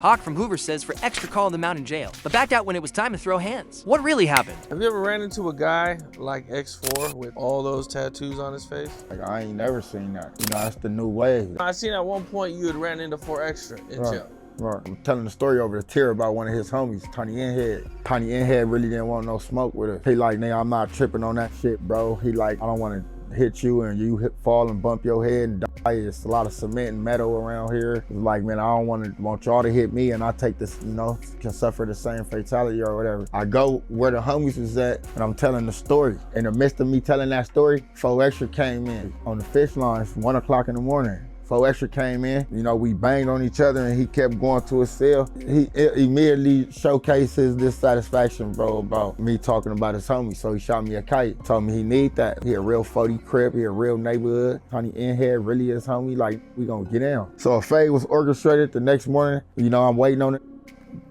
Hawk from Hoover says for extra called him out in jail, but backed out when it was time to throw hands. What really happened? Have you ever ran into a guy like X4 with all those tattoos on his face? Like, I ain't never seen that. You know, that's the new wave. I seen at one point you had ran into 4 Extra in jail. Right. I'm telling the story over the tier about one of his homies, Tiny Inhead. Tiny Inhead really didn't want no smoke with us. He like, nigga, I'm not tripping on that shit, bro. He like, I don't want to hit you and you fall and bump your head and die. It's a lot of cement and metal around here. It's like, man, I don't want y'all to hit me and I take this, you know, can suffer the same fatality or whatever. I go where the homies was at and I'm telling the story. In the midst of me telling that story, 4 Extra came in on the fish line from 1 o'clock in the morning. 4 Extra came in, you know, we banged on each other and he kept going to his cell. He immediately showcased his dissatisfaction, bro, about me talking about his homie. So he shot me a kite, told me he need that. He a real 40 crib, he a real neighborhood. Tiny Inhead really his homie, like, we gonna get down. So a fade was orchestrated the next morning. You know, I'm waiting on it,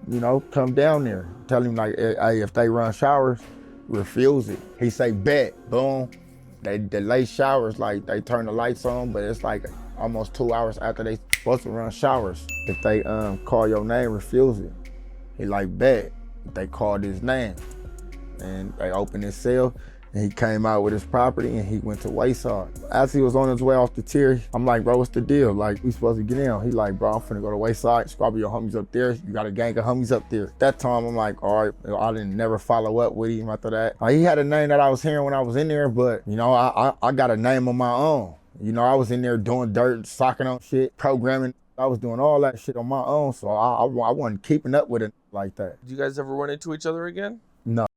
you know, come down there. Tell him like, hey, if they run showers, refuse it. He say, bet, boom. They delay showers, like they turn the lights on, but it's like almost 2 hours after they supposed to run showers. If they call your name, refuse it. He like, bet. They called his name and they opened his cell and he came out with his property and he went to Wayside. As he was on his way off the tier, I'm like, bro, what's the deal? Like, we supposed to get in. He like, bro, I'm finna go to Wayside, squabble your homies up there. You got a gang of homies up there. That time, I'm like, all right, I didn't never follow up with him after that. He had a name that I was hearing when I was in there, but you know, I got a name of my own. You know, I was in there doing dirt, socking on shit, programming. I was doing all that shit on my own, so I wasn't keeping up with it like that. Did you guys ever run into each other again? No.